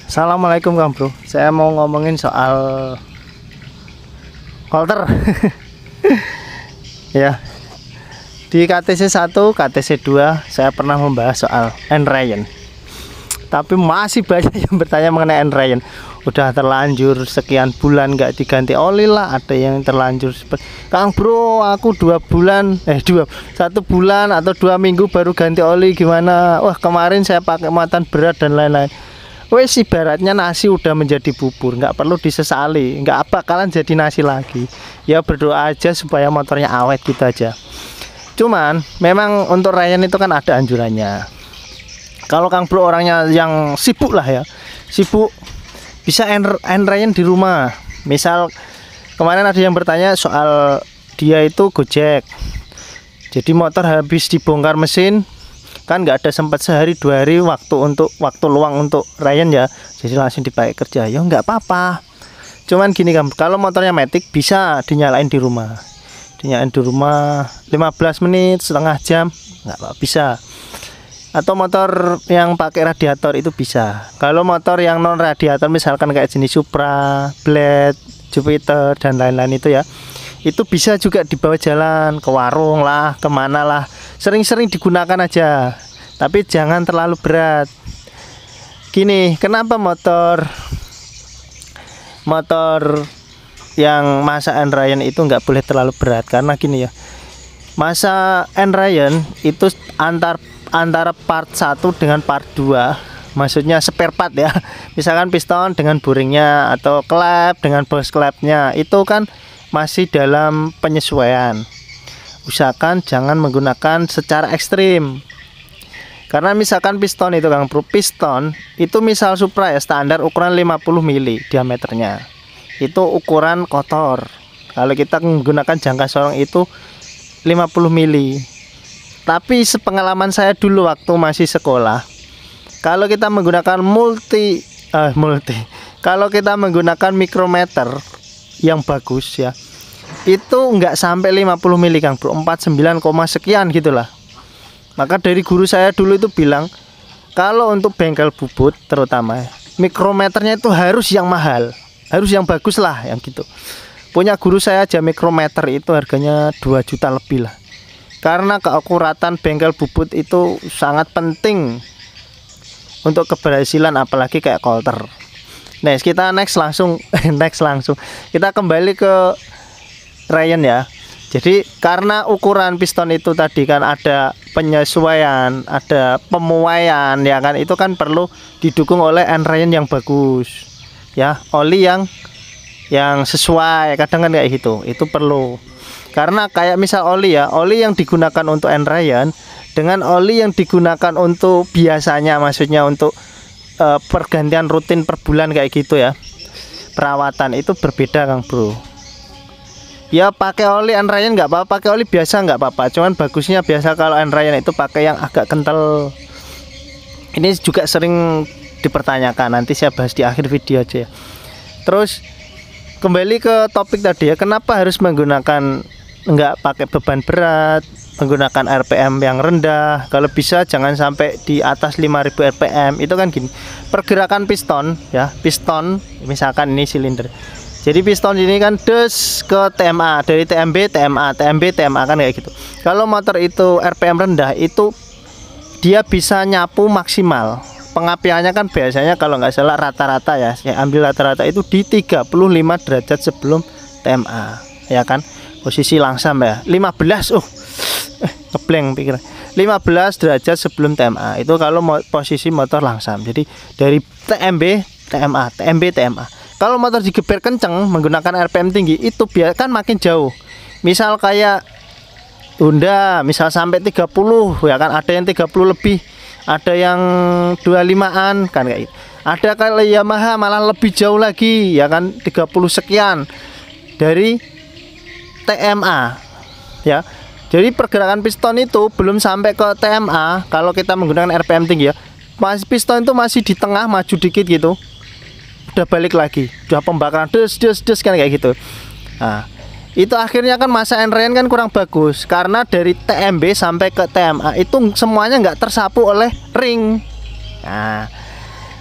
Assalamualaikum Kang Bro. Saya mau ngomongin soal Coulter. Ya. Di KTC 1, KTC 2 saya pernah membahas soal N-Ryan. Tapi masih banyak yang bertanya mengenai N-Ryan. Udah terlanjur sekian bulan nggak diganti oli lah. Ada yang terlanjur Kang Bro, aku 1 bulan atau 2 minggu baru ganti oli, gimana? Wah, kemarin saya pakai muatan berat dan lain-lain. Wes, ibaratnya nasi udah menjadi bubur, nggak perlu disesali, nggak bakalan jadi nasi lagi. Ya berdoa aja supaya motornya awet gitu aja. Cuman memang untuk Ryan itu kan ada anjurannya. Kalau Kang Bro orangnya yang sibuk lah ya, sibuk, bisa N-Ryan di rumah. Misal kemarin ada yang bertanya soal dia itu Gojek, jadi motor habis dibongkar mesin kan, nggak ada sempat sehari 2 hari waktu luang untuk Ryan ya, jadi langsung dipakai kerja. Ya nggak apa-apa, cuman gini kan, kalau motornya Matic bisa dinyalain di rumah, 15 menit, setengah jam, nggak apa, bisa. Atau motor yang pakai radiator itu bisa. Kalau motor yang non radiator misalkan kayak jenis Supra, Blade, Jupiter dan lain-lain itu ya, itu bisa juga dibawa jalan ke warung lah, kemana lah, sering-sering digunakan aja, tapi jangan terlalu berat. Gini, kenapa motor yang masa N-Ryan itu nggak boleh terlalu berat? Karena gini ya, masa N-Ryan itu antara part 1 dengan part 2, maksudnya spare part ya, misalkan piston dengan boringnya atau klep dengan box klepnya, itu kan masih dalam penyesuaian. Usahakan jangan menggunakan secara ekstrim, karena misalkan piston itu Kang Bro, piston itu misal Supra ya, standar ukuran 50 mili diameternya, itu ukuran kotor. Kalau kita menggunakan jangka sorong itu 50 mili. Tapi sepengalaman saya dulu waktu masih sekolah, kalau kita menggunakan kalau kita menggunakan mikrometer yang bagus ya, itu nggak sampai 50 mili Kang Bro, 49, sekian gitulah. Maka dari guru saya dulu itu bilang, kalau untuk bengkel bubut terutama, mikrometernya itu harus yang mahal, harus yang bagus lah, yang gitu. Punya guru saya aja mikrometer itu harganya 2 juta lebih lah, karena keakuratan bengkel bubut itu sangat penting untuk keberhasilan, apalagi kayak Coulter. Nah, kita next langsung kita kembali ke Ryan ya. Jadi karena ukuran piston itu tadi kan ada penyesuaian, ada pemuaian ya kan, itu kan perlu didukung oleh N-Ryan yang bagus ya, oli yang sesuai, kadang kan kayak gitu, itu perlu. Karena kayak misal oli ya, oli yang digunakan untuk N-Ryan dengan oli yang digunakan untuk biasanya, maksudnya untuk pergantian rutin per bulan kayak gitu ya, perawatan itu berbeda Kang Bro. Ya pakai oli N-Ryan nggak apa-apa, pakai oli biasa nggak apa-apa, cuman bagusnya biasa kalau N-Ryan itu pakai yang agak kental. Ini juga sering dipertanyakan, nanti saya bahas di akhir video aja ya. Terus kembali ke topik tadi ya, kenapa harus menggunakan nggak pakai beban berat, menggunakan RPM yang rendah, kalau bisa jangan sampai di atas 5000 RPM. Itu kan gini, pergerakan piston ya, piston misalkan ini silinder, jadi piston ini kan des ke TMA, dari TMB TMA, TMB TMA kan kayak gitu. Kalau motor itu RPM rendah, itu dia bisa nyapu maksimal. Pengapiannya kan biasanya kalau nggak salah rata-rata ya, saya ambil rata-rata itu di 35 derajat sebelum TMA ya kan, posisi langsam ya, 15 ngeblank pikir, 15 derajat sebelum TMA itu kalau posisi motor langsam. Jadi dari TMB TMA, TMB TMA. Kalau motor digeber kenceng menggunakan RPM tinggi, itu kan makin jauh. Misal kayak Honda misal sampai 30 ya kan, ada yang 30 lebih, ada yang 25-an kan kayak gitu. Ada kalau Yamaha malah lebih jauh lagi ya kan, 30 sekian dari TMA ya. Jadi pergerakan piston itu belum sampai ke TMA kalau kita menggunakan RPM tinggi ya. Piston itu masih di tengah, maju dikit gitu, udah balik lagi, udah pembakaran des kan kayak gitu. Nah, itu akhirnya kan masa N-Ryan kan kurang bagus, karena dari TMB sampai ke TMA itu semuanya nggak tersapu oleh ring. Nah,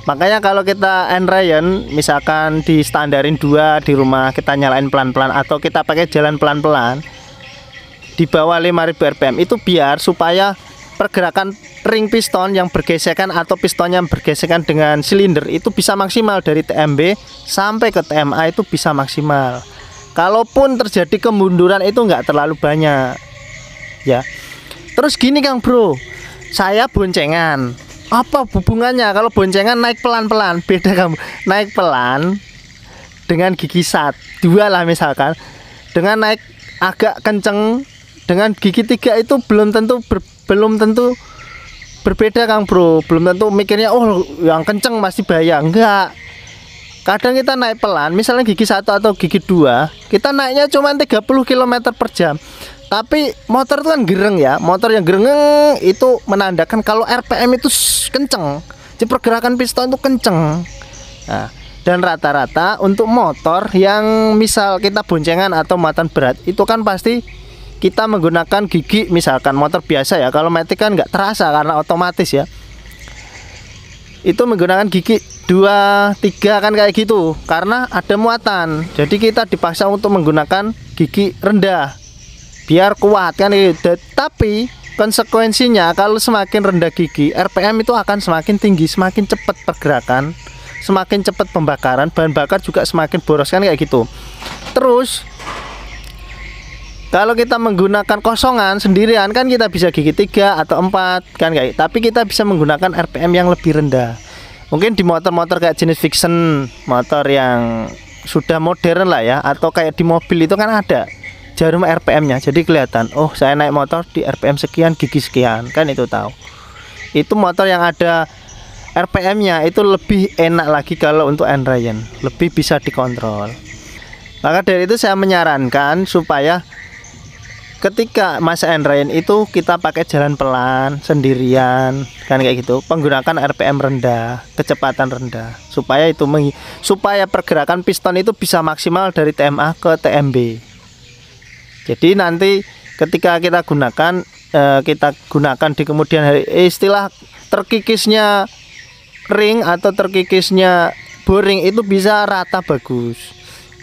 Makanya kalau kita end Ryan misalkan di standarin 2 di rumah, kita nyalain pelan-pelan atau kita pakai jalan pelan-pelan di bawah 5000 rpm, itu biar supaya pergerakan ring piston yang bergesekan atau piston yang bergesekan dengan silinder itu bisa maksimal dari TMB sampai ke TMA, itu bisa maksimal. Kalaupun terjadi kemunduran itu nggak terlalu banyak ya. Terus gini Kang Bro, saya boncengan. Apa hubungannya kalau boncengan naik pelan-pelan? Beda kamu naik pelan dengan gigi 1, 2 lah misalkan, dengan naik agak kenceng dengan gigi 3 itu belum tentu berbeda Kang Bro. Belum tentu mikirnya oh yang kenceng masih bahaya, enggak. Kadang kita naik pelan, misalnya gigi 1 atau gigi 2, kita naiknya cuma 30 km per jam. Tapi motor itu kan gereng ya, motor yang gereng itu menandakan kalau RPM itu kenceng, jadi pergerakan piston itu kenceng. Nah, dan rata-rata untuk motor yang misal kita boncengan atau muatan berat itu kan pasti kita menggunakan gigi, misalkan motor biasa ya, kalau matic kan nggak terasa karena otomatis ya, itu menggunakan gigi 2, 3 kan kayak gitu karena ada muatan. Jadi kita dipaksa untuk menggunakan gigi rendah biar kuat kan gitu. Tapi konsekuensinya kalau semakin rendah gigi, RPM itu akan semakin tinggi, semakin cepat pergerakan, semakin cepat pembakaran, bahan bakar juga semakin boros kan kayak gitu. Terus kalau kita menggunakan kosongan sendirian kan kita bisa gigi 3 atau 4 kan kayak, tapi kita bisa menggunakan RPM yang lebih rendah. Mungkin di motor-motor kayak jenis Vixen, motor yang sudah modern lah ya, atau kayak di mobil itu kan ada jarum RPM-nya, jadi kelihatan oh saya naik motor di RPM sekian, gigi sekian, kan itu tahu. Itu motor yang ada RPM-nya itu lebih enak lagi kalau untuk end Ryan, lebih bisa dikontrol. Maka dari itu saya menyarankan supaya ketika masa end Ryan itu kita pakai jalan pelan sendirian kan kayak gitu, menggunakan RPM rendah, kecepatan rendah, supaya supaya pergerakan piston itu bisa maksimal dari TMA ke TMB. Jadi nanti ketika kita gunakan di kemudian hari, istilah terkikisnya ring atau terkikisnya boring itu bisa rata bagus.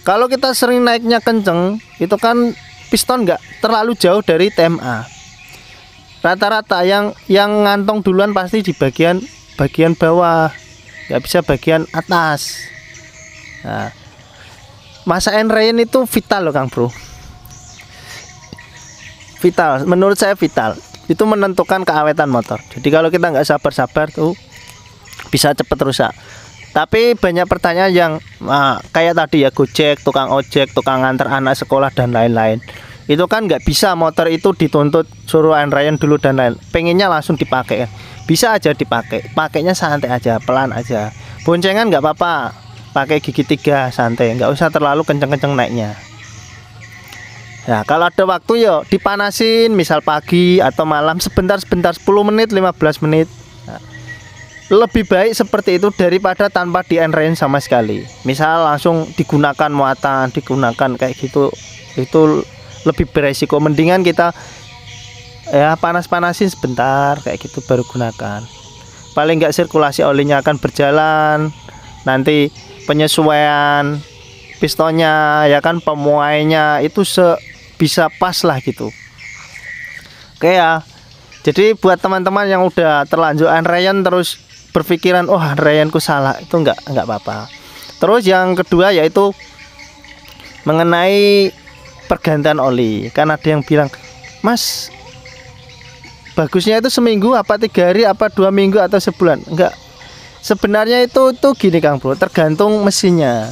Kalau kita sering naiknya kenceng, itu kan piston nggak terlalu jauh dari TMA. Rata-rata yang ngantong duluan pasti di bagian bawah, nggak bisa bagian atas. Nah, masa end Ryan itu vital loh Kang Bro. Vital, menurut saya vital. Itu menentukan keawetan motor. Jadi kalau kita nggak sabar-sabar tuh bisa cepet rusak. Tapi banyak pertanyaan yang kayak tadi ya, Gojek, tukang ojek, tukang nganter anak sekolah dan lain-lain. Itu kan nggak bisa motor itu dituntut suruh end Ryan dulu dan lain. Pengennya langsung dipakai kan. Bisa aja dipakai, pakainya santai aja, pelan aja. Boncengan nggak apa-apa, pakai gigi 3 santai, nggak usah terlalu kenceng-kenceng naiknya. Ya kalau ada waktu yuk dipanasin, misal pagi atau malam sebentar-sebentar 10 menit 15 menit. Nah, lebih baik seperti itu daripada tanpa di end Ryan sama sekali. Misal langsung digunakan muatan, digunakan kayak gitu, itu lebih beresiko. Mendingan kita ya panas-panasin sebentar kayak gitu baru gunakan. Paling nggak sirkulasi olinya akan berjalan, nanti penyesuaian pistonnya ya kan, pemuainya itu bisa pas lah gitu. Oke ya. Jadi buat teman-teman yang udah terlanjur end Ryan terus berpikiran oh end Ryanku salah, itu enggak apa-apa. Terus yang kedua yaitu mengenai pergantian oli. Kan ada yang bilang, "Mas, bagusnya itu seminggu apa 3 hari apa 2 minggu atau sebulan?" Enggak. Sebenarnya itu gini Kang Bro, tergantung mesinnya.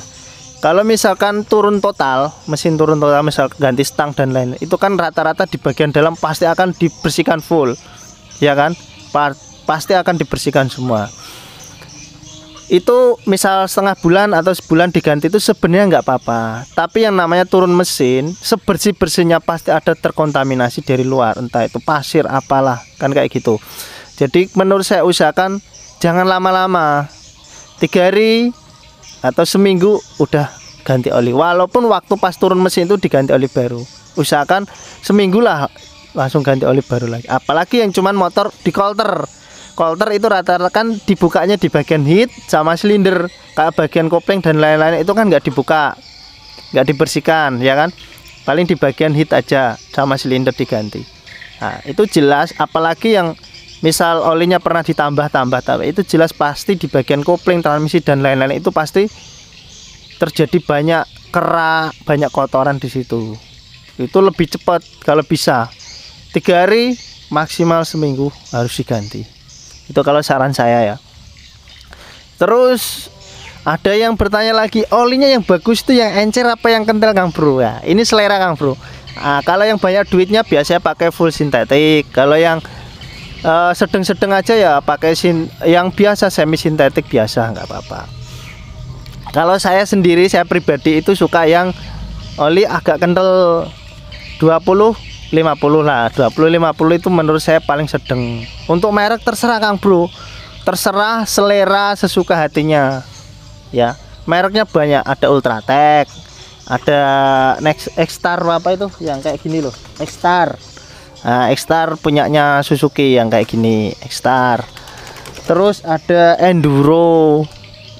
Kalau misalkan mesin turun total, misal ganti stang dan lain, itu kan rata-rata di bagian dalam pasti akan dibersihkan full, ya kan? Pasti akan dibersihkan semua. Itu misal setengah bulan atau sebulan diganti itu sebenarnya nggak apa-apa. Tapi yang namanya turun mesin, sebersih-bersihnya pasti ada terkontaminasi dari luar, entah itu pasir apalah, kan kayak gitu. Jadi menurut saya usahakan jangan lama-lama, 3 hari atau seminggu udah ganti oli. Walaupun waktu pas turun mesin itu diganti oli baru, usahakan seminggu lah langsung ganti oli baru lagi. Apalagi yang cuman motor di kolter, Coulter itu rata-rata kan dibukanya di bagian heat sama silinder. Kayak bagian kopling dan lain-lain itu kan nggak dibuka, nggak dibersihkan ya kan, paling di bagian heat aja sama silinder diganti. Nah itu jelas, apalagi yang misal olinya pernah ditambah itu jelas pasti di bagian kopling, transmisi dan lain-lain itu pasti terjadi banyak kerak, banyak kotoran di situ. Itu lebih cepat kalau bisa 3 hari maksimal seminggu harus diganti. Itu kalau saran saya ya. Terus ada yang bertanya lagi, olinya yang bagus itu yang encer apa yang kental Kang Bro? Ya, ini selera Kang Bro. Nah, kalau yang banyak duitnya biasanya pakai full sintetik. Kalau yang sedang-sedang aja ya pakai yang biasa semi sintetik biasa, nggak apa-apa. Kalau saya sendiri, saya pribadi itu suka yang oli agak kental 20-50 lah. 20-50 itu menurut saya paling sedang. Untuk merek terserah Kang Bro, terserah selera sesuka hatinya. Ya, mereknya banyak, ada Ultratech, ada Next X-Star apa itu yang kayak gini loh, X-Star. Nah, X-Star punyanya Suzuki yang kayak gini, X-Star. Terus ada Enduro,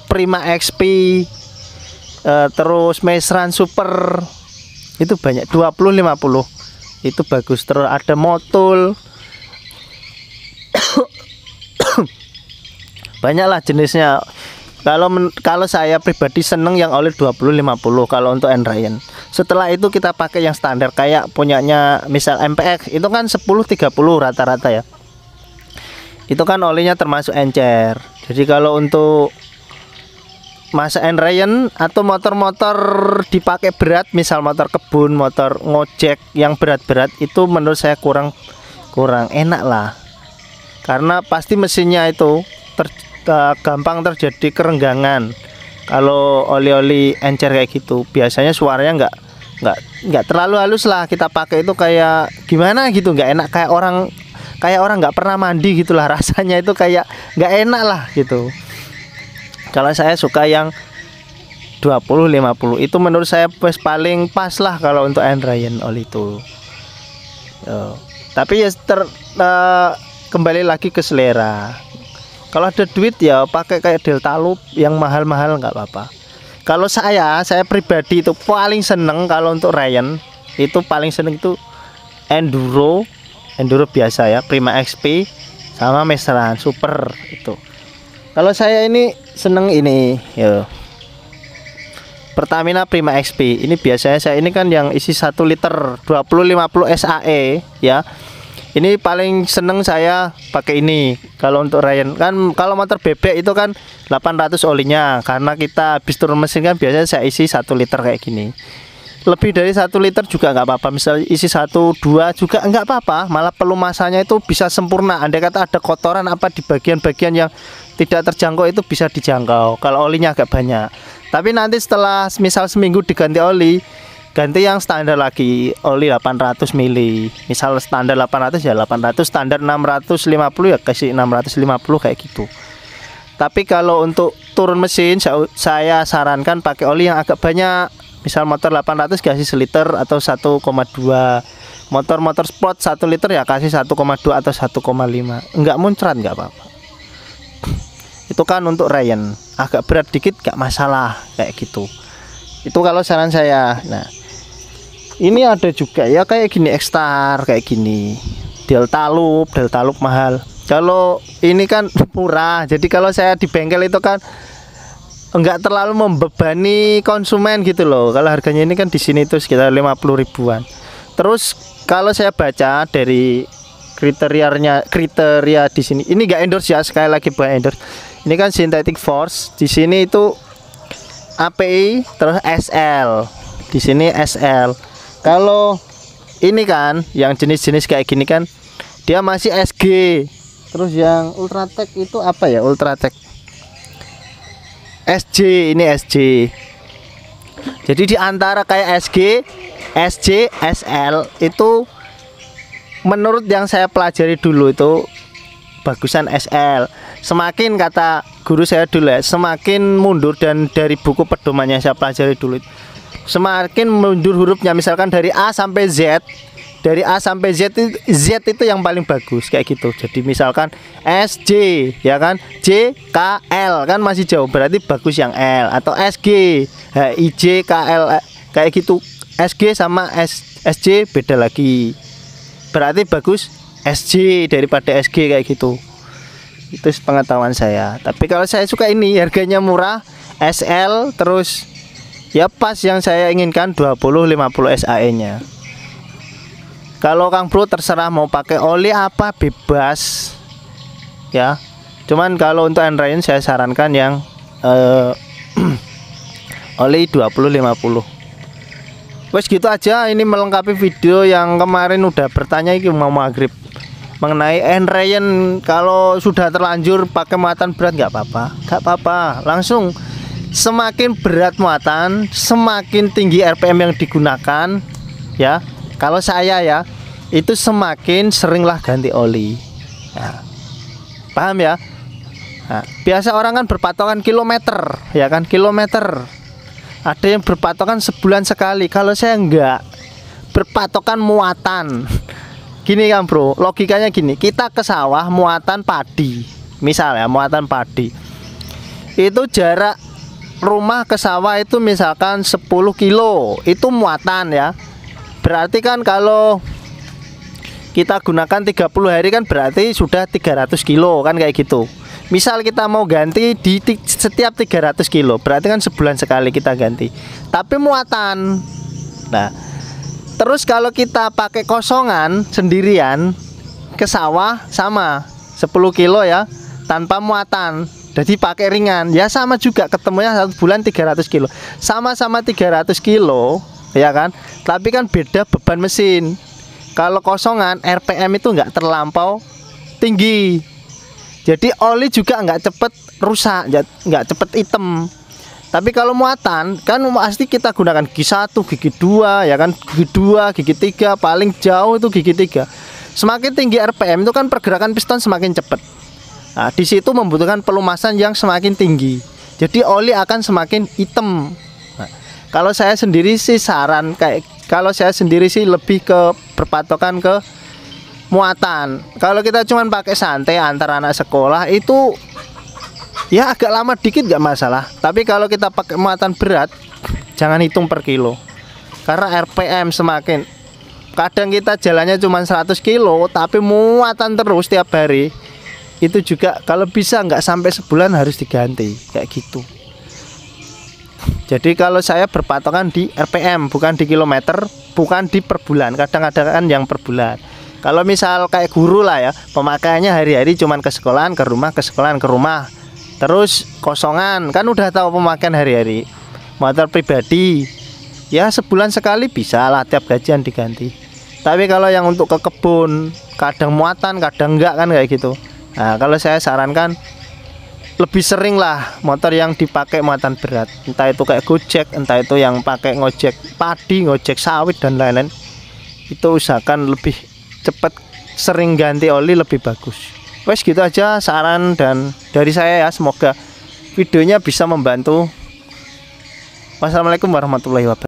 Prima XP, terus Mesran Super. Itu banyak 20-50. Itu bagus. Terus ada Motul. Banyaklah jenisnya. Kalau saya pribadi seneng yang oli 20-50 kalau untuk Enrayen. Setelah itu kita pakai yang standar kayak punyanya misal MPX itu kan 10-30 rata-rata ya. Itu kan olinya termasuk encer. Jadi kalau untuk masa Enrayen atau motor-motor dipakai berat, misal motor kebun, motor ngojek yang berat-berat, itu menurut saya kurang enak lah. Karena pasti mesinnya itu gampang terjadi kerenggangan. Kalau oli-oli encer kayak gitu biasanya suaranya nggak terlalu halus lah. Kita pakai itu kayak gimana gitu, nggak enak, kayak orang nggak pernah mandi gitulah rasanya. Itu kayak nggak enak lah gitu. Kalau saya suka yang 20-50 itu menurut saya paling pas lah kalau untuk Enrayen oli itu. Tapi ya kembali lagi ke selera. Kalau ada duit ya pakai kayak Delta Loop yang mahal-mahal nggak apa-apa. Kalau saya pribadi itu paling seneng kalau untuk Rayen itu paling seneng itu Enduro biasa ya, Prima XP sama Mesran Super itu. Kalau saya ini seneng ini ya, Pertamina Prima XP. Ini biasanya saya ini kan yang isi 1 liter 20-50 SAE ya. Ini paling seneng saya pakai ini. Kalau untuk Rayen kan, kalau motor bebek itu kan 800 olinya, karena kita habis turun mesin kan biasanya saya isi 1 liter kayak gini. Lebih dari 1 liter juga nggak apa-apa, misal isi 1-2 juga nggak apa-apa. Malah pelumasannya itu bisa sempurna. Andai kata ada kotoran apa di bagian-bagian yang tidak terjangkau itu bisa dijangkau kalau olinya agak banyak. Tapi nanti setelah misal seminggu diganti oli, ganti yang standar lagi, oli 800 mili. Misal standar 800 ya 800, standar 650 ya kasih 650 kayak gitu. Tapi kalau untuk turun mesin saya sarankan pakai oli yang agak banyak. Misal motor 800 kasih 1 liter atau 1,2. Motor-motor sport 1 liter ya kasih 1,2 atau 1,5. Enggak muncrat enggak apa-apa. Itu kan untuk Rayen, agak berat dikit gak masalah kayak gitu. Itu kalau saran saya. Nah, ini ada juga ya kayak gini, X-Star kayak gini, Delta Loop mahal. Kalau ini kan murah, jadi kalau saya di bengkel itu kan enggak terlalu membebani konsumen gitu loh. Kalau harganya ini kan di sini tuh sekitar 50 ribuan. Terus kalau saya baca dari kriteria di sini, ini enggak endorse ya, sekali lagi bukan endorse. Ini kan Synthetic Force, di sini itu API terus SL, di sini SL. Kalau ini kan yang jenis-jenis kayak gini kan dia masih SG. Terus yang Ultratech itu apa ya? Ultratech SJ, ini SJ. Jadi di antara kayak SG, SJ, SL itu menurut yang saya pelajari dulu itu bagusan SL. Semakin kata guru saya dulu ya, semakin mundur, dan dari buku pedomannya saya pelajari dulu, semakin mundur hurufnya, misalkan dari A sampai Z dari A sampai Z itu yang paling bagus kayak gitu. Jadi misalkan SJ ya kan, J K L kan masih jauh, berarti bagus yang L. Atau SG HIJ KL kayak gitu. SG sama SJ beda lagi, berarti bagus SJ daripada SG kayak gitu. Itu pengetahuan saya. Tapi kalau saya suka ini, harganya murah, SL, terus ya pas yang saya inginkan 20-50 SAE nya. Kalau Kang Bro terserah mau pakai oli apa, bebas ya. Cuman kalau untuk Enrain saya sarankan yang oli 20-50. Wes gitu aja, ini melengkapi video yang kemarin udah bertanya iki mau maghrib mengenai Enrain. Kalau sudah terlanjur pakai muatan berat nggak apa-apa, langsung. Semakin berat muatan, semakin tinggi RPM yang digunakan ya. Kalau saya ya, itu semakin seringlah ganti oli. Nah, paham ya? Nah, biasa orang kan berpatokan kilometer, ya kan, kilometer. Ada yang berpatokan sebulan sekali. Kalau saya enggak, berpatokan muatan. Gini kan bro, logikanya gini. Kita ke sawah muatan padi, misal ya, muatan padi. Itu jarak rumah ke sawah itu misalkan 10 kilo, itu muatan ya. Berarti kan kalau kita gunakan 30 hari kan berarti sudah 300 kilo kan kayak gitu. Misal kita mau ganti di setiap 300 kilo, berarti kan sebulan sekali kita ganti. Tapi muatan. Nah, terus kalau kita pakai kosongan sendirian ke sawah sama 10 kilo ya, tanpa muatan. Jadi pakai ringan ya sama juga, ketemunya 1 bulan 300 kilo. Sama-sama 300 kilo ya kan, tapi kan beda beban mesin. Kalau kosongan RPM itu nggak terlampau tinggi, jadi oli juga nggak cepet rusak, nggak cepet hitam. Tapi kalau muatan kan pasti kita gunakan gigi 1, gigi 2 ya kan, gigi 2, gigi 3, paling jauh itu gigi 3. Semakin tinggi RPM itu kan pergerakan piston semakin cepat. Nah, di situ membutuhkan pelumasan yang semakin tinggi, jadi oli akan semakin hitam. Nah, kalau saya sendiri sih kalau saya sendiri sih lebih ke berpatokan ke muatan. Kalau kita cuman pakai santai antar anak sekolah itu ya agak lama dikit nggak masalah. Tapi kalau kita pakai muatan berat, jangan hitung per kilo, karena RPM semakin, kadang kita jalannya cuma 100 kilo tapi muatan terus tiap hari. Itu juga kalau bisa nggak sampai sebulan harus diganti kayak gitu. Jadi kalau saya berpatokan di RPM, bukan di kilometer, bukan di per bulan. Kadang ada kan yang per bulan. Kalau misal kayak guru lah ya, pemakaiannya hari-hari cuman ke sekolahan, ke rumah, ke sekolahan, ke rumah. Terus kosongan, kan udah tahu pemakaian hari-hari. Motor pribadi, ya sebulan sekali bisa lah tiap gajian diganti. Tapi kalau yang untuk ke kebun, kadang muatan, kadang enggak kan kayak gitu. Nah, kalau saya sarankan lebih sering lah motor yang dipakai muatan berat, entah itu kayak Gojek, entah itu yang pakai ngojek padi, ngojek sawit dan lain-lain. Itu usahakan lebih cepat, sering ganti oli lebih bagus. Wes gitu aja saran dan dari saya ya, semoga videonya bisa membantu. Wassalamualaikum warahmatullahi wabarakatuh.